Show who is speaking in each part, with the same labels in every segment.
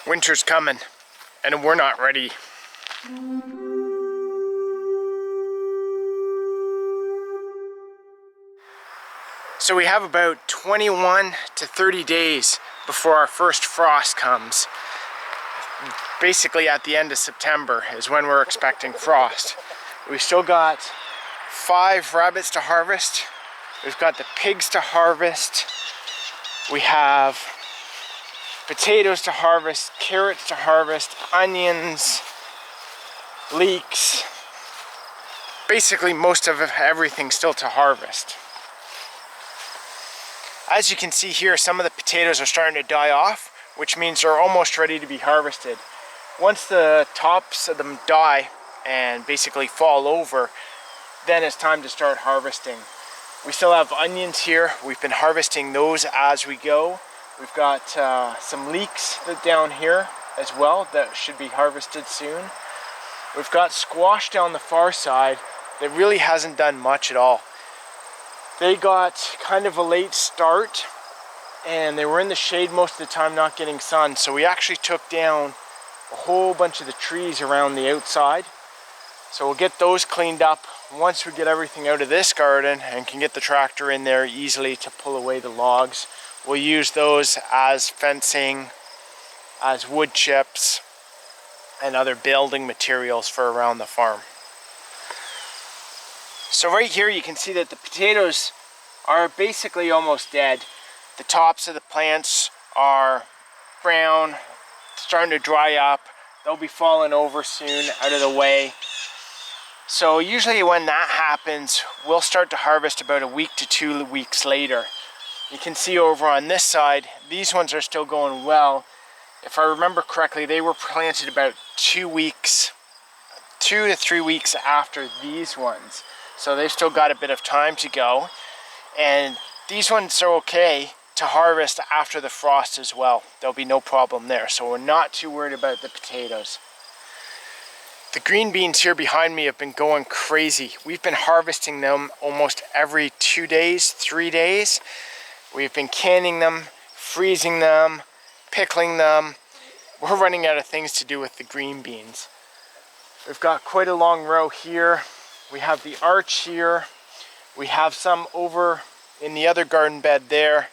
Speaker 1: Winter's coming, and we're not ready. So we have about 21 to 30 days before our first frost comes. Basically at the end of September is when we're expecting frost. We still got 5 rabbits to harvest. We've got the pigs to harvest. We have potatoes to harvest, carrots to harvest, onions, leeks. Basically most of everything still to harvest. As you can see here, some of the potatoes are starting to die off, which means they're almost ready to be harvested. Once the tops of them die and basically fall over, then it's time to start harvesting. We still have onions here. We've been harvesting those as we go. We've got some leeks down here as well that should be harvested soon. We've got squash down the far side that really hasn't done much at all. They got kind of a late start and they were in the shade most of the time, not getting sun. So we actually took down a whole bunch of the trees around the outside. So we'll get those cleaned up once we get everything out of this garden and can get the tractor in there easily to pull away the logs. We'll use those as fencing, as wood chips, and other building materials for around the farm. So right here you can see that the potatoes are basically almost dead. The tops of the plants are brown, starting to dry up. They'll be falling over soon, out of the way. So usually when that happens, we'll start to harvest about a week to 2 weeks later. You can see over on this side, these ones are still going well. If I remember correctly, they were planted about 2 to 3 weeks after these ones. So they've still got a bit of time to go. And these ones are okay to harvest after the frost as well. There'll be no problem there. So we're not too worried about the potatoes. The green beans here behind me have been going crazy. We've been harvesting them almost every 2 days, 3 days. We've been canning them, freezing them, pickling them. We're running out of things to do with the green beans. We've got quite a long row here. We have the arch here. We have some over in the other garden bed there.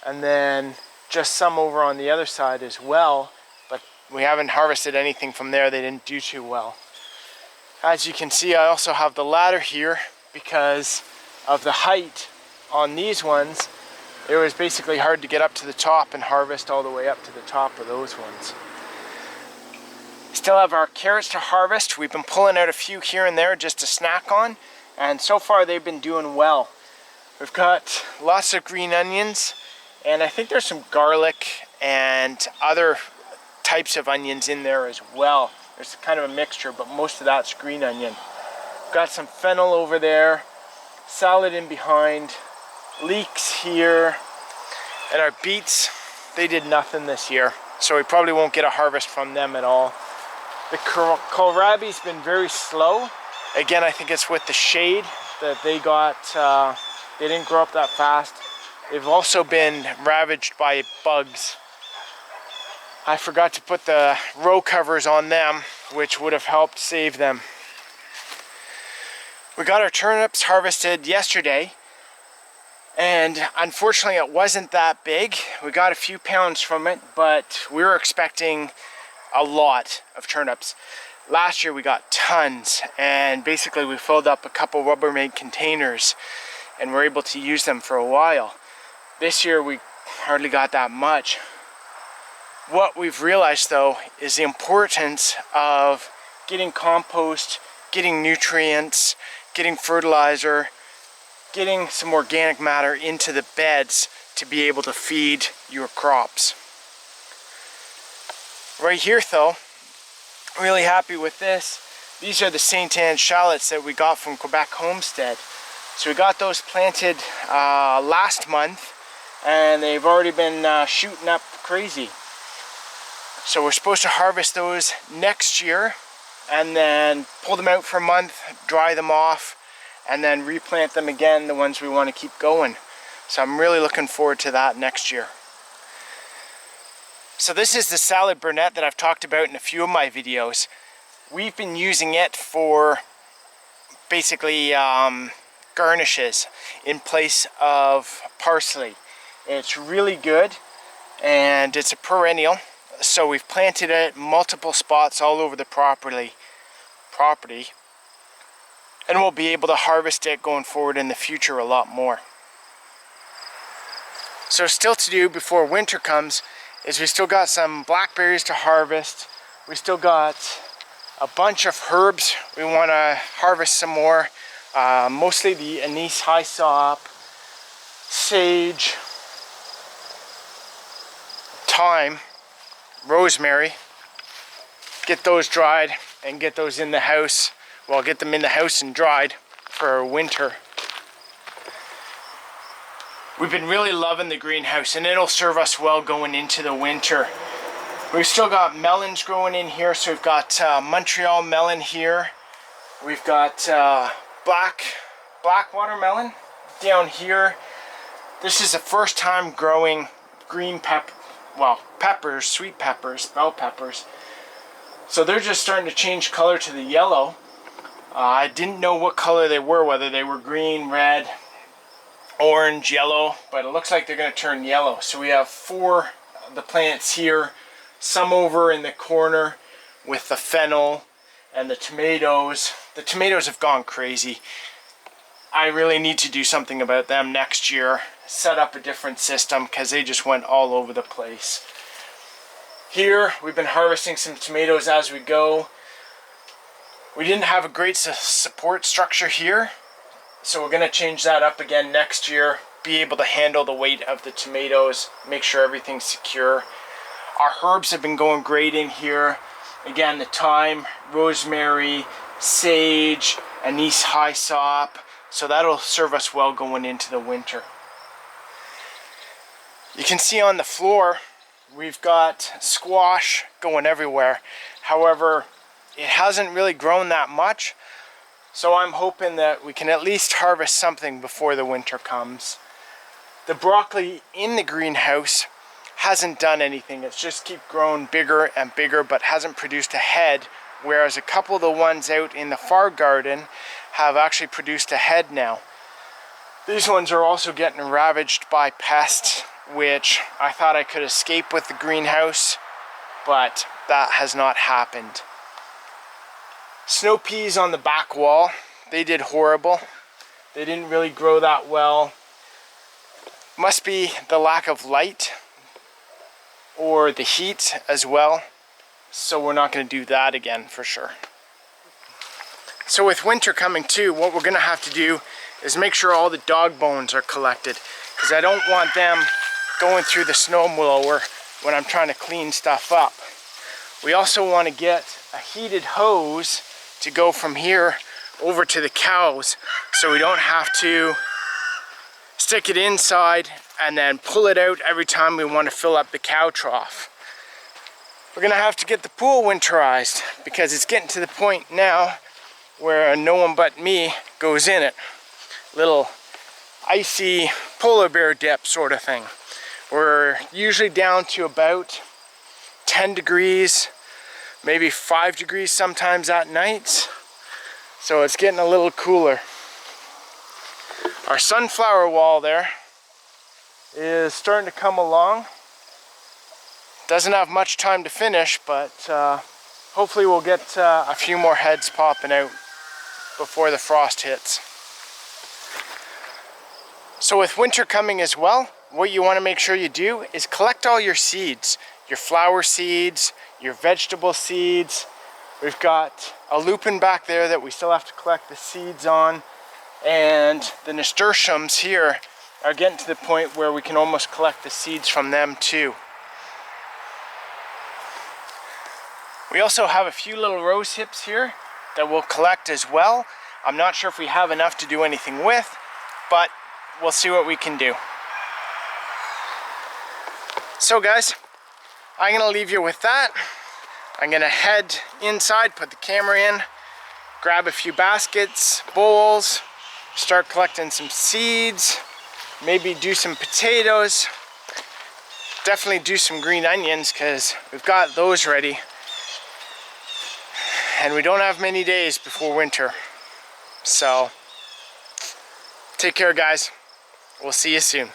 Speaker 1: And then just some over on the other side as well. But we haven't harvested anything from there. They didn't do too well. As you can see, I also have the ladder here because of the height on these ones. It was basically hard to get up to the top and harvest all the way up to the top of those ones. Still have our carrots to harvest. We've been pulling out a few here and there just to snack on, and so far they've been doing well. We've got lots of green onions, and I think there's some garlic and other types of onions in there as well. There's kind of a mixture, but most of that's green onion. We've got some fennel over there, salad in behind, leeks here, and our beets, they did nothing this year, so we probably won't get a harvest from them at all. The kohlrabi's been very slow. Again, I think it's with the shade that they got, they didn't grow up that fast. They've also been ravaged by bugs. I forgot to put the row covers on them, which would have helped save them. We got our turnips harvested yesterday, and unfortunately it wasn't that big. We got a few pounds from it, but we were expecting a lot of turnips. Last year we got tons, and basically we filled up a couple Rubbermaid containers and were able to use them for a while. This year we hardly got that much. What we've realized though is the importance of getting compost, getting nutrients, getting fertilizer, getting some organic matter into the beds to be able to feed your crops. Right here though, really happy with this. These are the Saint Anne shallots that we got from Quebec Homestead. So we got those planted last month, and they've already been shooting up crazy. So we're supposed to harvest those next year and then pull them out for a month, dry them off, and then replant them again, the ones we want to keep going. So I'm really looking forward to that next year. So this is the salad brunette that I've talked about in a few of my videos. We've been using it for basically garnishes in place of parsley. It's really good and it's a perennial. So we've planted it in multiple spots all over the property. And we'll be able to harvest it going forward in the future a lot more. So still to do before winter comes is we still got some blackberries to harvest. We still got a bunch of herbs we want to harvest some more. Mostly the anise hyssop, sage, thyme, rosemary. Get those dried and get those in the house. Well, get them in the house and dried for winter. We've been really loving the greenhouse and it'll serve us well going into the winter. We've still got melons growing in here, so we've got Montreal melon here. We've got black watermelon down here. This is the first time growing green peppers, sweet peppers, bell peppers. So they're just starting to change color to the yellow. I didn't know what color they were, whether they were green, red, orange, yellow, but it looks like they're going to turn yellow. So we have 4 of the plants here, some over in the corner with the fennel and the tomatoes. The tomatoes have gone crazy. I really need to do something about them next year, set up a different system because they just went all over the place. Here we've been harvesting some tomatoes as we go. We didn't have a great support structure here, so we're going to change that up again next year, be able to handle the weight of the tomatoes, make sure everything's secure. Our herbs have been going great in here. Again, the thyme, rosemary, sage, anise hyssop, so that'll serve us well going into the winter. You can see on the floor we've got squash going everywhere. However, it hasn't really grown that much. So I'm hoping that we can at least harvest something before the winter comes. The broccoli in the greenhouse hasn't done anything. It's just keep growing bigger and bigger, but hasn't produced a head, whereas a couple of the ones out in the far garden have actually produced a head now. These ones are also getting ravaged by pests, which I thought I could escape with the greenhouse, but that has not happened. Snow peas on the back wall, they did horrible. They didn't really grow that well. Must be the lack of light or the heat as well. So we're not going to do that again for sure. So with winter coming too, what we're going to have to do is make sure all the dog bones are collected, because I don't want them going through the snow blower when I'm trying to clean stuff up. We also want to get a heated hose to go from here over to the cows, so we don't have to stick it inside and then pull it out every time we want to fill up the cow trough. We're gonna have to get the pool winterized because it's getting to the point now where no one but me goes in it. Little icy polar bear dip sort of thing. We're usually down to about 10 degrees, maybe 5 degrees sometimes at night. So it's getting a little cooler. Our sunflower wall there is starting to come along. Doesn't have much time to finish, but hopefully we'll get a few more heads popping out before the frost hits. So with winter coming as well, what you want to make sure you do is collect all your seeds. Your flower seeds, your vegetable seeds. We've got a lupin back there that we still have to collect the seeds on. And the nasturtiums here are getting to the point where we can almost collect the seeds from them too. We also have a few little rose hips here that we'll collect as well. I'm not sure if we have enough to do anything with, but we'll see what we can do. So guys, I'm gonna leave you with that. I'm gonna head inside, put the camera in, grab a few baskets, bowls, start collecting some seeds, maybe do some potatoes. definitely do some green onions because we've got those ready. And we don't have many days before winter. So, take care guys. We'll see you soon.